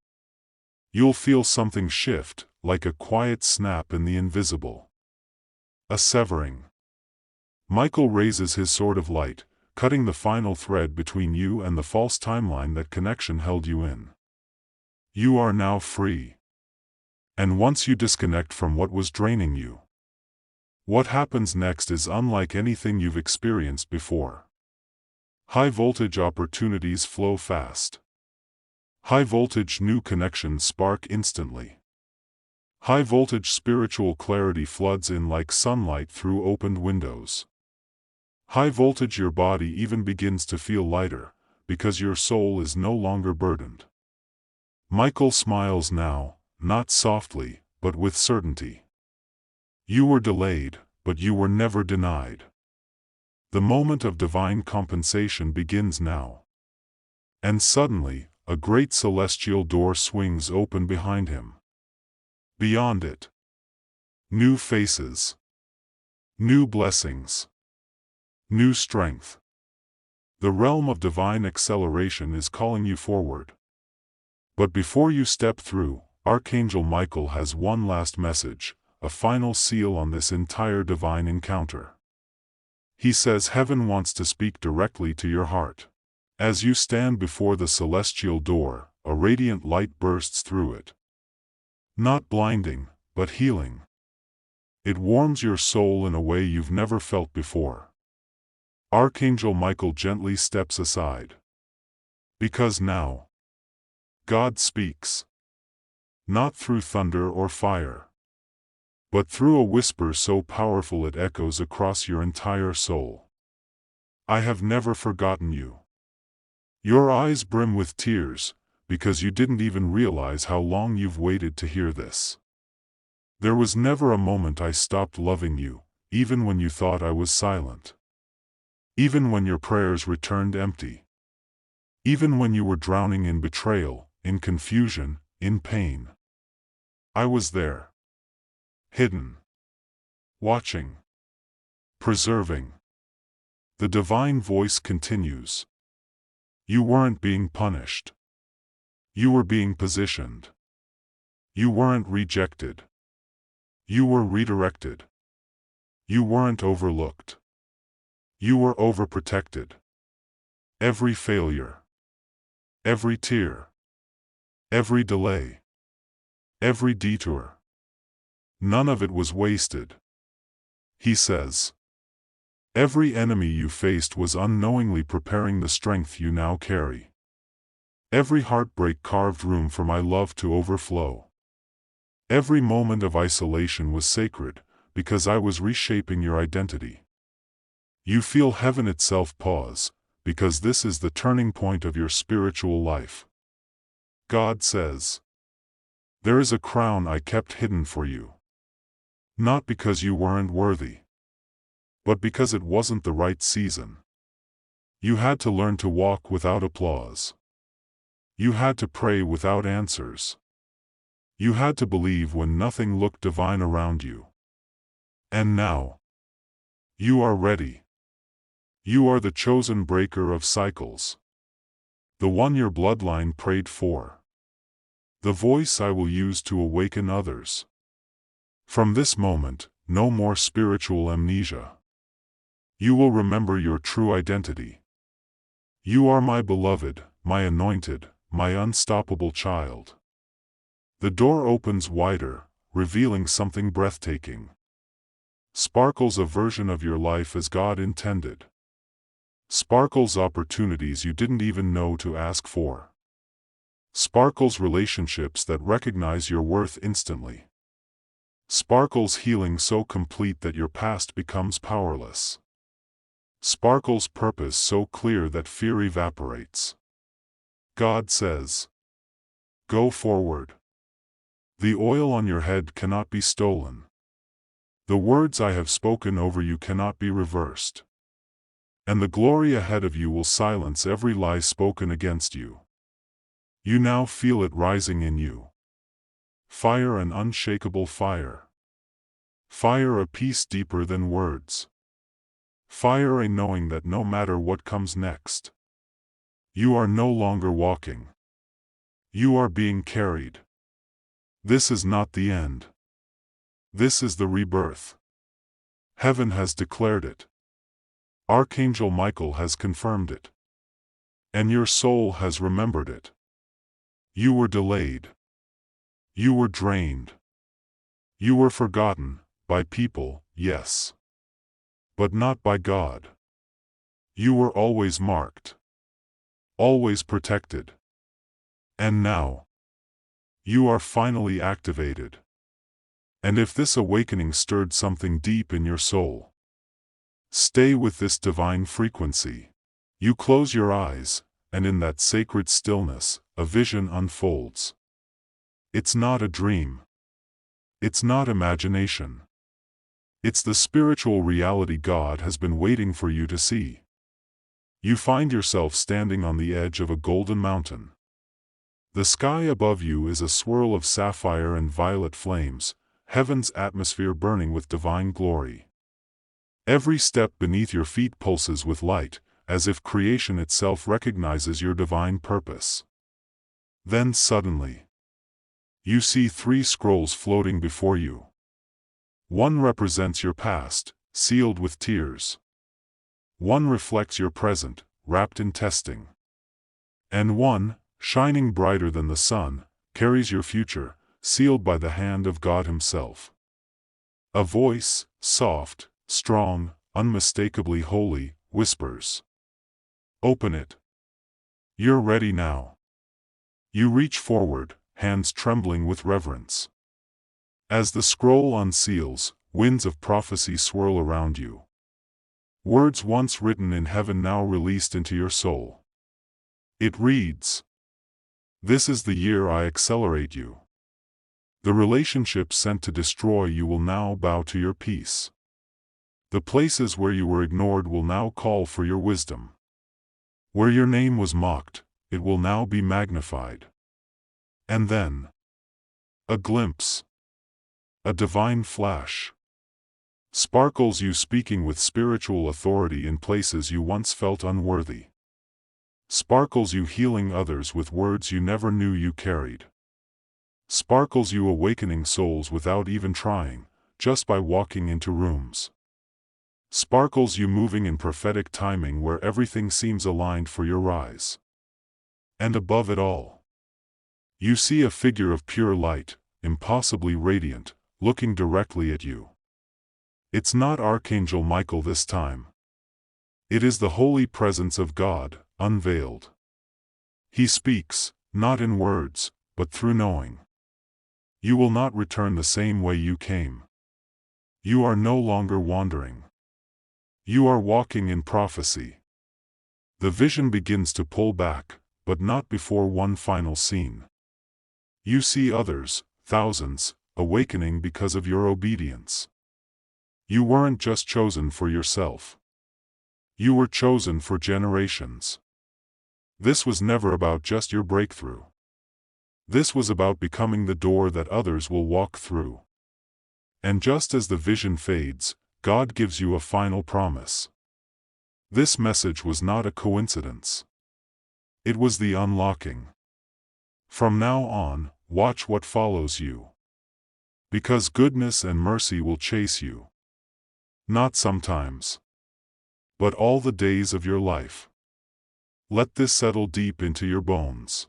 A: You'll feel something shift, like a quiet snap in the invisible. A severing. Michael raises his sword of light, cutting the final thread between you and the false timeline that connection held you in. You are now free. And once you disconnect from what was draining you, what happens next is unlike anything you've experienced before. High voltage opportunities flow fast. High voltage new connections spark instantly. High-voltage spiritual clarity floods in like sunlight through opened windows. High voltage, your body even begins to feel lighter, because your soul is no longer burdened. Michael smiles now, not softly, but with certainty. You were delayed, but you were never denied. The moment of divine compensation begins now. And suddenly, a great celestial door swings open behind him. Beyond it, new faces, new blessings, new strength. The realm of divine acceleration is calling you forward. But before you step through, Archangel Michael has one last message, a final seal on this entire divine encounter. He says heaven wants to speak directly to your heart. As you stand before the celestial door, a radiant light bursts through it. Not blinding, but healing. It warms your soul in a way you've never felt before. Archangel Michael gently steps aside. Because now, God speaks. Not through thunder or fire, but through a whisper so powerful it echoes across your entire soul. I have never forgotten you. Your eyes brim with tears, because you didn't even realize how long you've waited to hear this. There was never a moment I stopped loving you, even when you thought I was silent. Even when your prayers returned empty. Even when you were drowning in betrayal, in confusion, in pain. I was there. Hidden. Watching. Preserving. The divine voice continues. You weren't being punished. You were being positioned. You weren't rejected. You were redirected. You weren't overlooked. You were overprotected. Every failure, every tear, every delay, every detour, none of it was wasted. He says, every enemy you faced was unknowingly preparing the strength you now carry. Every heartbreak carved room for my love to overflow. Every moment of isolation was sacred, because I was reshaping your identity. You feel heaven itself pause, because this is the turning point of your spiritual life. God says, there is a crown I kept hidden for you. Not because you weren't worthy, but because it wasn't the right season. You had to learn to walk without applause. You had to pray without answers. You had to believe when nothing looked divine around you. And now, you are ready. You are the chosen breaker of cycles. The one your bloodline prayed for. The voice I will use to awaken others. From this moment, no more spiritual amnesia. You will remember your true identity. You are my beloved, my anointed, my unstoppable child. The door opens wider, revealing something breathtaking. Sparkles a version of your life as God intended. Sparkles opportunities you didn't even know to ask for. Sparkles relationships that recognize your worth instantly. Sparkles healing so complete that your past becomes powerless. Sparkles purpose so clear that fear evaporates. God says, go forward. The oil on your head cannot be stolen. The words I have spoken over you cannot be reversed. And the glory ahead of you will silence every lie spoken against you. You now feel it rising in you. Fire, an unshakable fire. Fire, a peace deeper than words. Fire, a knowing that no matter what comes next, you are no longer walking. You are being carried. This is not the end. This is the rebirth. Heaven has declared it. Archangel Michael has confirmed it. And your soul has remembered it. You were delayed. You were drained. You were forgotten, by people, yes. But not by God. You were always marked. Always protected. And now, you are finally activated. And if this awakening stirred something deep in your soul, stay with this divine frequency. You close your eyes, and in that sacred stillness, a vision unfolds. It's not a dream. It's not imagination. It's the spiritual reality God has been waiting for you to see. You find yourself standing on the edge of a golden mountain. The sky above you is a swirl of sapphire and violet flames, heaven's atmosphere burning with divine glory. Every step beneath your feet pulses with light, as if creation itself recognizes your divine purpose. Then suddenly, you see 3 scrolls floating before you. One represents your past, sealed with tears. One reflects your present, wrapped in testing. And one, shining brighter than the sun, carries your future, sealed by the hand of God Himself. A voice, soft, strong, unmistakably holy, whispers, "Open it. You're ready now." You reach forward, hands trembling with reverence. As the scroll unseals, winds of prophecy swirl around you. Words once written in heaven now released into your soul. It reads, "This is the year I accelerate you. The relationships sent to destroy you will now bow to your peace. The places where you were ignored will now call for your wisdom. Where your name was mocked, it will now be magnified." And then, a glimpse. A divine flash. Sparkles you speaking with spiritual authority in places you once felt unworthy. Sparkles you healing others with words you never knew you carried. Sparkles you awakening souls without even trying, just by walking into rooms. Sparkles you moving in prophetic timing where everything seems aligned for your rise. And above it all, you see a figure of pure light, impossibly radiant, looking directly at you. It's not Archangel Michael this time. It is the holy presence of God, unveiled. He speaks, not in words, but through knowing. You will not return the same way you came. You are no longer wandering. You are walking in prophecy. The vision begins to pull back, but not before one final scene. You see others, thousands, awakening because of your obedience. You weren't just chosen for yourself. You were chosen for generations. This was never about just your breakthrough. This was about becoming the door that others will walk through. And just as the vision fades, God gives you a final promise. This message was not a coincidence. It was the unlocking. From now on, watch what follows you. Because goodness and mercy will chase you. Not sometimes, but all the days of your life. Let this settle deep into your bones.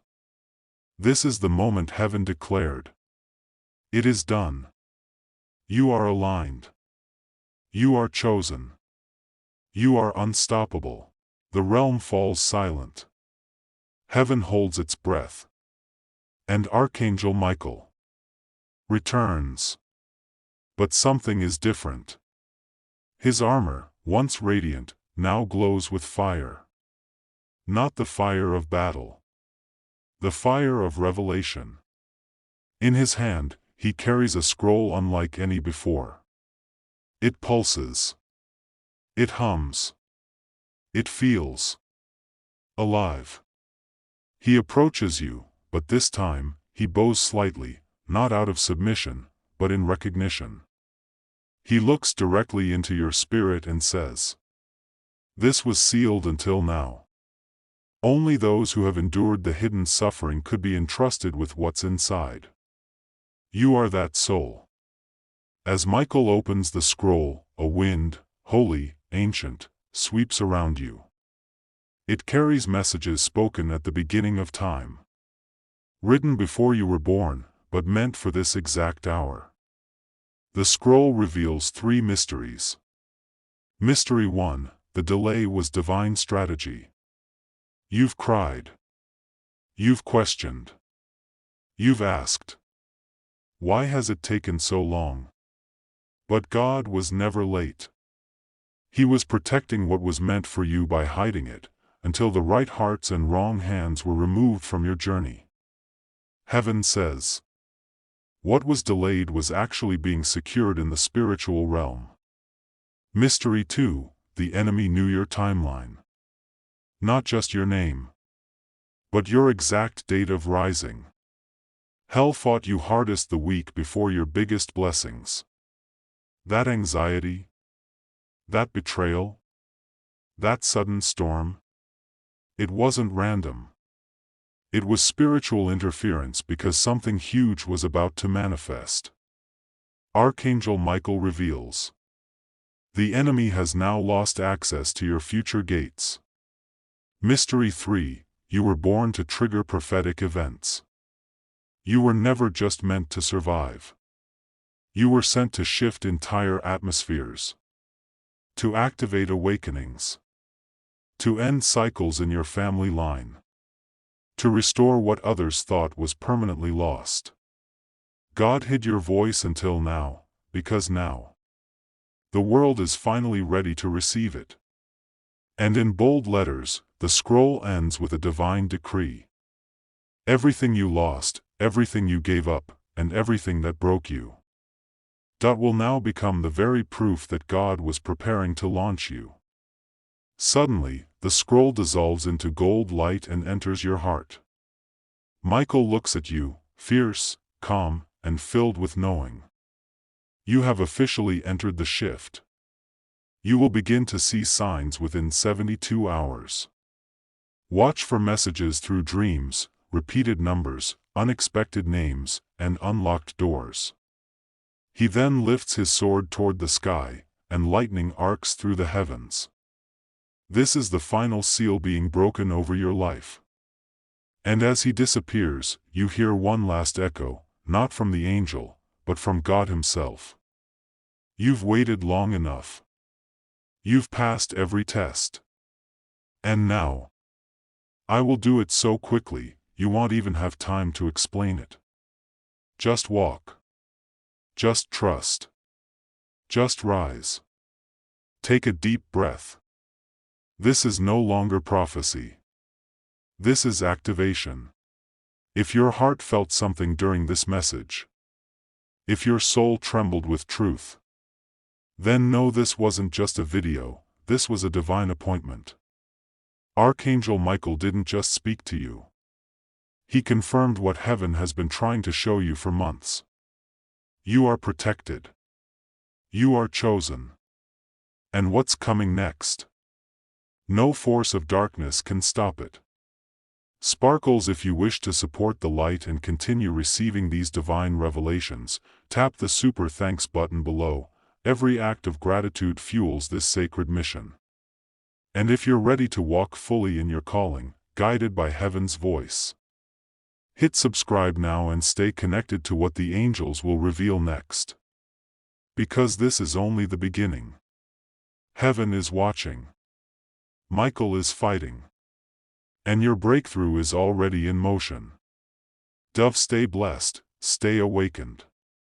A: This is the moment heaven declared. It is done. You are aligned. You are chosen. You are unstoppable. The realm falls silent. Heaven holds its breath. And Archangel Michael returns. But something is different. His armor, once radiant, now glows with fire. Not the fire of battle. The fire of revelation. In his hand, he carries a scroll unlike any before. It pulses. It hums. It feels alive. He approaches you, but this time, he bows slightly, not out of submission, but in recognition. He looks directly into your spirit and says, "This was sealed until now. Only those who have endured the hidden suffering could be entrusted with what's inside. You are that soul." As Michael opens the scroll, a wind, holy, ancient, sweeps around you. It carries messages spoken at the beginning of time. Written before you were born, but meant for this exact hour. The scroll reveals 3 mysteries. Mystery 1, the delay was divine strategy. You've cried. You've questioned. You've asked. Why has it taken so long? But God was never late. He was protecting what was meant for you by hiding it, until the right hearts and wrong hands were removed from your journey. Heaven says, what was delayed was actually being secured in the spiritual realm. Mystery 2, the enemy knew your timeline. Not just your name, but your exact date of rising. Hell fought you hardest the week before your biggest blessings. That anxiety, that betrayal, that sudden storm, it wasn't random. It was spiritual interference because something huge was about to manifest. Archangel Michael reveals, the enemy has now lost access to your future gates. Mystery 3, you were born to trigger prophetic events. You were never just meant to survive. You were sent to shift entire atmospheres, to activate awakenings, to end cycles in your family line, to restore what others thought was permanently lost. God hid your voice until now, because now the world is finally ready to receive it. And in bold letters, the scroll ends with a divine decree. Everything you lost, everything you gave up, and everything that broke you, will now become the very proof that God was preparing to launch you. Suddenly, the scroll dissolves into gold light and enters your heart. Michael looks at you, fierce, calm, and filled with knowing. You have officially entered the shift. You will begin to see signs within 72 hours. Watch for messages through dreams, repeated numbers, unexpected names, and unlocked doors. He then lifts his sword toward the sky, and lightning arcs through the heavens. This is the final seal being broken over your life. And as he disappears, you hear one last echo, not from the angel, but from God himself. You've waited long enough. You've passed every test. And now, I will do it so quickly, you won't even have time to explain it. Just walk. Just trust. Just rise. Take a deep breath. This is no longer prophecy. This is activation. If your heart felt something during this message, if your soul trembled with truth, then know this wasn't just a video, this was a divine appointment. Archangel Michael didn't just speak to you. He confirmed what heaven has been trying to show you for months. You are protected. You are chosen. And what's coming next? No force of darkness can stop it. Sparkles, if you wish to support the light and continue receiving these divine revelations, tap the super thanks button below. Every act of gratitude fuels this sacred mission. And if you're ready to walk fully in your calling, guided by heaven's voice, hit subscribe now and stay connected to what the angels will reveal next. Because this is only the beginning. Heaven is watching. Michael is fighting. And your breakthrough is already in motion. Dove, stay blessed, stay awakened.